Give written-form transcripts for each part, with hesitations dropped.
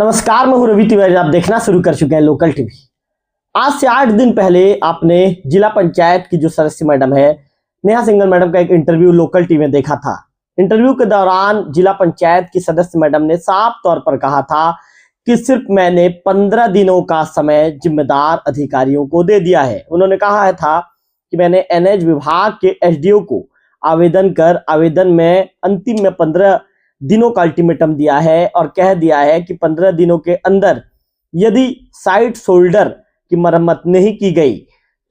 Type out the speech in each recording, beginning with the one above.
नमस्कार, मैं हूं रवि तिवारी। आप देखना शुरू कर चुके हैं लोकल टीवी। आज से 8 दिन पहले आपने जिला पंचायत की जो सदस्य मैडम है नेहा सिंघल मैडम का एक इंटरव्यू लोकल टीवी में देखा था। इंटरव्यू के दौरान जिला पंचायत की सदस्य मैडम ने साफ तौर पर कहा था कि सिर्फ मैंने 15 दिनों का समय जिम्मेदार अधिकारियों को दे दिया है। उन्होंने कहा था कि मैंने एनएच विभाग के एसडीओ को आवेदन में अंतिम में 15 दिनों का अल्टीमेटम दिया है और कह दिया है कि 15 दिनों के अंदर यदि साइट शोल्डर की मरम्मत नहीं की गई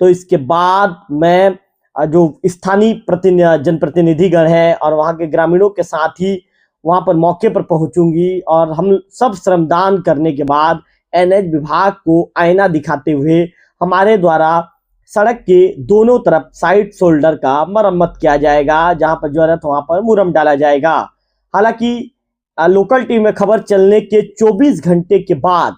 तो इसके बाद मैं जो स्थानीय जनप्रतिनिधिगण है और वहां के ग्रामीणों के साथ ही वहां पर मौके पर पहुंचूंगी और हम सब श्रमदान करने के बाद एनएच विभाग को आईना दिखाते हुए हमारे द्वारा सड़क के दोनों तरफ साइड शोल्डर का मरम्मत किया जाएगा। जहां पर जरूरत वहां पर मुरम डाला जाएगा। हालांकि लोकल टीवी में खबर चलने के 24 घंटे के बाद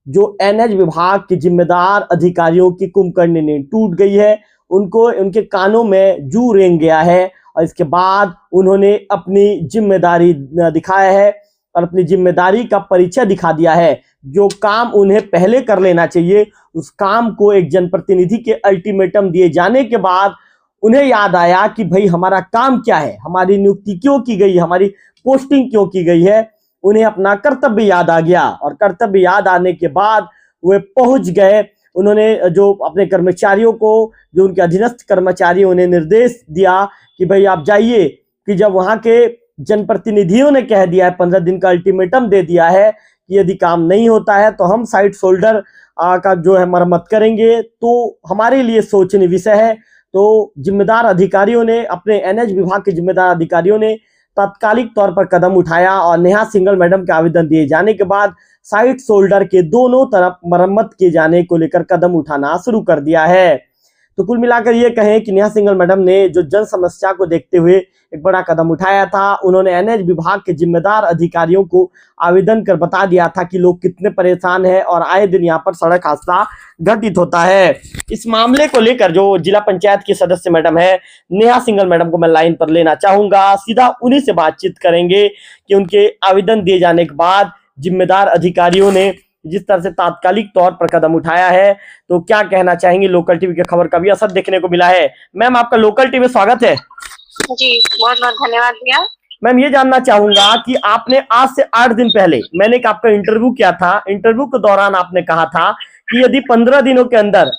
जो एनएच विभाग के जिम्मेदार अधिकारियों की कुंभकर्णी नींद टूट गई है, उनको उनके कानों में जू रेंग गया है और इसके बाद उन्होंने अपनी जिम्मेदारी दिखाया है और अपनी जिम्मेदारी का परिचय दिखा दिया है। जो काम उन्हें पहले कर लेना चाहिए उस काम को एक जनप्रतिनिधि के अल्टीमेटम दिए जाने के बाद उन्हें याद आया कि भाई हमारा काम क्या है, हमारी नियुक्ति क्यों की गई, हमारी पोस्टिंग क्यों की गई है। उन्हें अपना कर्तव्य याद आ गया और कर्तव्य याद आने के बाद वे पहुंच गए। उन्होंने जो अपने कर्मचारियों को, जो उनके अधीनस्थ कर्मचारी, उन्हें निर्देश दिया कि भाई आप जाइए। कि जब वहां के जनप्रतिनिधियों ने कह दिया है, 15 दिन का अल्टीमेटम दे दिया है कि यदि काम नहीं होता है तो हम साइड शोल्डर का जो है मरम्मत करेंगे, तो हमारे लिए सोचनीय विषय है। तो जिम्मेदार अधिकारियों ने, अपने एनएच विभाग के जिम्मेदार अधिकारियों ने तात्कालिक तौर पर कदम उठाया और नेहा सिंघल मैडम के आवेदन दिए जाने के बाद साइड शोल्डर के दोनों तरफ मरम्मत किए जाने को लेकर कदम उठाना शुरू कर दिया है। तो कुल मिलाकर ये कहें कि नेहा सिंघल मैडम ने जो जन समस्या को देखते हुए एक बड़ा कदम उठाया था। उन्होंने एनएच विभाग के जिम्मेदार अधिकारियों को आवेदन कर बता दिया था कि लोग कितने परेशान हैं और आए दिन यहाँ पर सड़क हादसा घटित होता है। इस मामले को लेकर जो जिला पंचायत की सदस्य मैडम है नेहा सिंघल मैडम को मैं लाइन पर लेना चाहूंगा। सीधा उन्हीं से बातचीत करेंगे कि उनके आवेदन दिए जाने के बाद जिम्मेदार अधिकारियों ने जिस तरह से तात्कालिक तौर पर कदम उठाया है, तो क्या कहना चाहेंगे। लोकल टीवी की खबर का भी असर देखने को मिला है। मैम, आपका लोकल टीवी में स्वागत है। जी, बहुत बहुत धन्यवाद भैया। मैम, ये जानना चाहूंगा कि आपने आज से 8 दिन पहले मैंने आपका इंटरव्यू किया था। इंटरव्यू के दौरान आपने कहा था कि यदि 15 दिनों के अंदर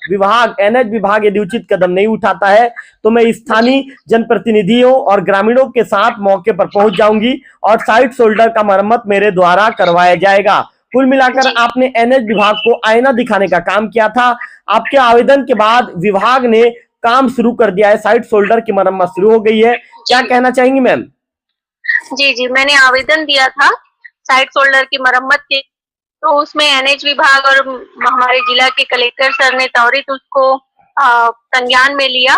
एनएच विभाग यदि उचित कदम नहीं उठाता है तो मैं स्थानीय जनप्रतिनिधियों और ग्रामीणों के साथ मौके पर पहुंच जाऊंगी और साइड शोल्डर का मरम्मत मेरे द्वारा करवाया जाएगा। कुल मिलाकर आपने एनएच विभाग को आईना दिखाने का काम किया था। आपके आवेदन के बाद विभाग ने काम शुरू कर दिया है, साइड शोल्डर की मरम्मत शुरू हो गई है। क्या कहना चाहेंगी मैम? जी, मैंने आवेदन दिया था साइड शोल्डर की मरम्मत के, तो उसमें एनएच विभाग और हमारे जिला के कलेक्टर सर ने त्वरित उसको संज्ञान में लिया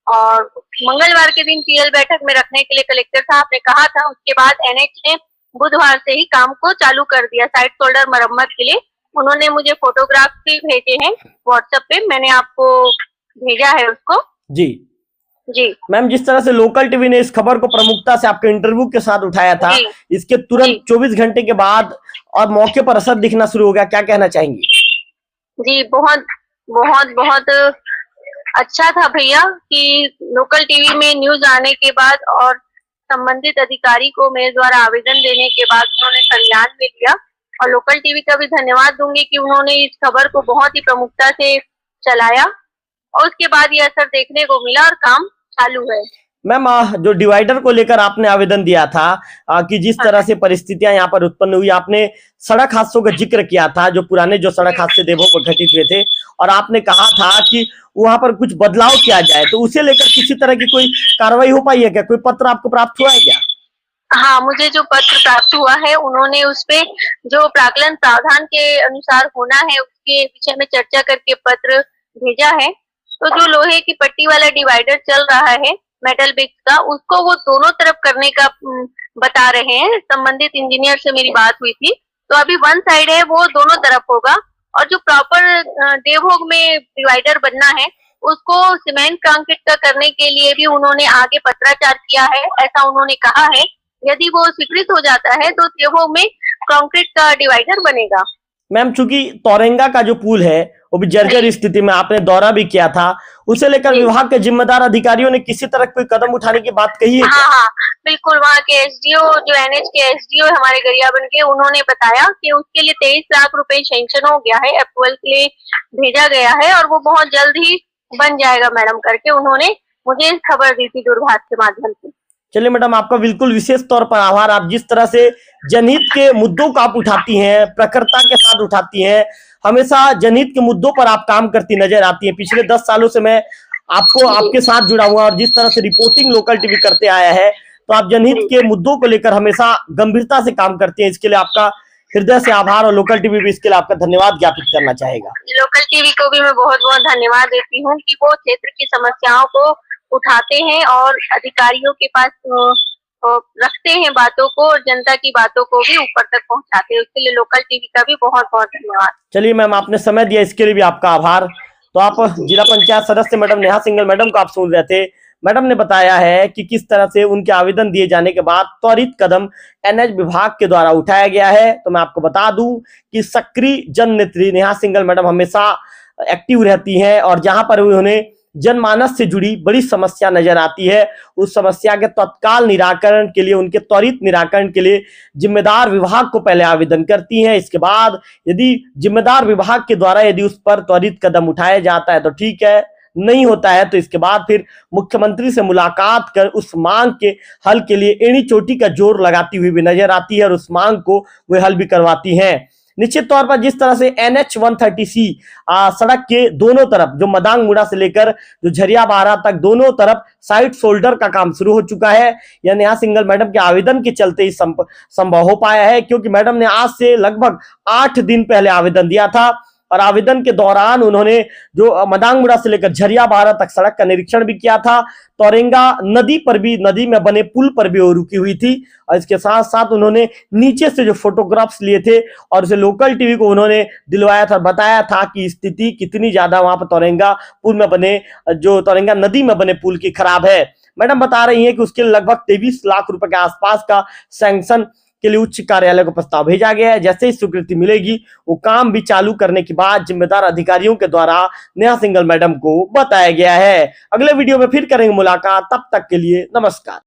और मंगलवार के दिन पीएल बैठक में रखने के लिए कलेक्टर साहब ने कहा था। उसके बाद एनएच ने बुधवार से ही काम को चालू कर दिया साइड शोल्डर मरम्मत के लिए। उन्होंने मुझे फोटोग्राफ भी भेजे हैं व्हाट्सएप पे, मैंने आपको भेजा है उसको। जी मैम, जिस तरह से लोकल टीवी ने इस खबर को प्रमुखता से आपके इंटरव्यू के साथ उठाया था, इसके तुरंत 24 घंटे के बाद और मौके पर असर दिखना शुरू हो गया, क्या कहना चाहेंगी? जी, बहुत बहुत बहुत अच्छा था भैया कि लोकल टीवी में न्यूज आने के बाद और संबंधित अधिकारी को मेरे द्वारा आवेदन देने के बाद उन्होंने संज्ञान में लिया। और लोकल टीवी का भी धन्यवाद दूंगी कि उन्होंने इस खबर को बहुत ही प्रमुखता से चलाया और उसके बाद ये असर देखने को मिला और काम चालू है। मैम, जो डिवाइडर को लेकर आपने आवेदन दिया था कि जिस तरह से परिस्थितियां यहाँ पर उत्पन्न हुई, आपने सड़क हादसों का जिक्र किया था, जो पुराने जो सड़क हादसे देवों पर घटित हुए थे, और आपने कहा था कि वहां पर कुछ बदलाव किया जाए, तो उसे लेकर किसी तरह की कोई कार्रवाई हो पाई है क्या? कोई पत्र आपको प्राप्त हुआ है क्या? हाँ, मुझे जो पत्र प्राप्त हुआ है उन्होंने उसपे जो प्राक्कलन प्रावधान के अनुसार होना है उसके विषय में चर्चा करके पत्र भेजा है। तो जो लोहे की पट्टी वाला डिवाइडर चल रहा है मेटल बिक्स का, उसको वो दोनों तरफ करने का बता रहे हैं। संबंधित इंजीनियर से मेरी बात हुई थी, तो अभी वन साइड है वो दोनों तरफ होगा और जो प्रॉपर देवभोग में डिवाइडर बनना है उसको सीमेंट कंक्रीट का करने के लिए भी उन्होंने आगे पत्राचार किया है, ऐसा उन्होंने कहा है। यदि वो स्वीकृत हो जाता है तो देवभोग में कंक्रीट का डिवाइडर बनेगा। मैम चूंकि तौरेंगा का जो पुल है वो भी जर्जर स्थिति में, आपने दौरा भी किया था, उसे लेकर विभाग के जिम्मेदार अधिकारियों ने किसी तरह कोई कदम उठाने की बात कही है? हाँ हाँ बिल्कुल, वहाँ के एसडीओ, जो एनएच के एसडीओ हमारे गरियाबंद के, उन्होंने बताया कि उसके लिए 23 लाख रुपए सेंक्शन हो गया है, अप्रूवल के लिए भेजा गया है और वो बहुत जल्द ही बन जाएगा मैडम करके उन्होंने मुझे खबर दी थी दूरभाष के माध्यम से। चलिए मैडम, आपका बिल्कुल विशेष तौर पर आभार। आप जिस तरह से जनहित के मुद्दों को आप उठाती हैं, प्रखरता के साथ उठाती हैं, हमेशा जनहित के मुद्दों पर आप काम करती नजर आती हैं। पिछले 10 सालों से मैं आपके साथ जुड़ा हुआ और जिस तरह से रिपोर्टिंग लोकल टीवी करते आया है, तो आप जनहित के मुद्दों को लेकर हमेशा गंभीरता से काम करती हैं। इसके लिए आपका हृदय से आभार और लोकल टीवी भी इसके लिए आपका धन्यवाद ज्ञापित करना चाहेगा। लोकल टीवी को भी मैं बहुत बहुत धन्यवाद देती हूँ कि वो क्षेत्र की समस्याओं को उठाते हैं और अधिकारियों के पास रखते हैं बातों को और जनता की बातों को भी ऊपर तक पहुंचाते हैं। उसके लिए लोकल टीवी का भी बहुत बहुत धन्यवाद। चलिए मैम, आपने समय दिया इसके लिए भी आपका आभार। तो आप जिला पंचायत सदस्य मैडम नेहा सिंघल मैडम को आप सुन रहे थे। मैडम ने बताया है कि किस तरह से उनके आवेदन दिए जाने के बाद त्वरित कदम एनएच विभाग के द्वारा उठाया गया है। तो मैं आपको बता दूं कि सक्रिय जननेत्री नेहा सिंघल मैडम हमेशा एक्टिव रहती हैं और जहां पर भी उन्हें जनमानस से जुड़ी बड़ी समस्या नजर आती है, उस समस्या के तत्काल निराकरण के लिए, उनके त्वरित निराकरण के लिए जिम्मेदार विभाग को पहले आवेदन करती हैं। इसके बाद यदि जिम्मेदार विभाग के द्वारा यदि उस पर त्वरित कदम उठाया जाता है तो ठीक है, नहीं होता है तो इसके बाद फिर मुख्यमंत्री से मुलाकात कर उस मांग के हल के लिए एड़ी चोटी का जोर लगाती हुई भी नजर आती है और उस मांग को वे हल भी करवाती हैं। निश्चित तौर पर जिस तरह से NH 130C सड़क के दोनों तरफ, जो मदांग मुड़ा से लेकर जो झरिया बारा तक दोनों तरफ साइड शोल्डर का काम शुरू हो चुका है, यह नेहा सिंघल मैडम के आवेदन के चलते ही संभव हो पाया है, क्योंकि मैडम ने आज से लगभग 8 दिन पहले आवेदन दिया था और आवेदन के दौरान उन्होंने जो मदांग मुड़ा से लेकर झरिया बारा तक सड़क का निरीक्षण भी किया था। तौरेंगा नदी पर भी, नदी में बने पुल पर भी वो रुकी हुई थी और इसके साथ साथ उन्होंने नीचे से जो फोटोग्राफ्स लिए थे और उसे लोकल टीवी को उन्होंने दिलवाया था, बताया था कि स्थिति कितनी ज्यादा वहां पर तौरेंगा पुल में बने, जो तौरेंगा नदी में बने पुल की खराब है। मैडम बता रही है कि उसके लगभग 23 लाख रुपए के आसपास का सैंक्शन के लिए उच्च कार्यालय को प्रस्ताव भेजा गया है। जैसे ही स्वीकृति मिलेगी वो काम भी चालू करने के बाद जिम्मेदार अधिकारियों के द्वारा नेहा सिंघल मैडम को बताया गया है। अगले वीडियो में फिर करेंगे मुलाकात, तब तक के लिए नमस्कार।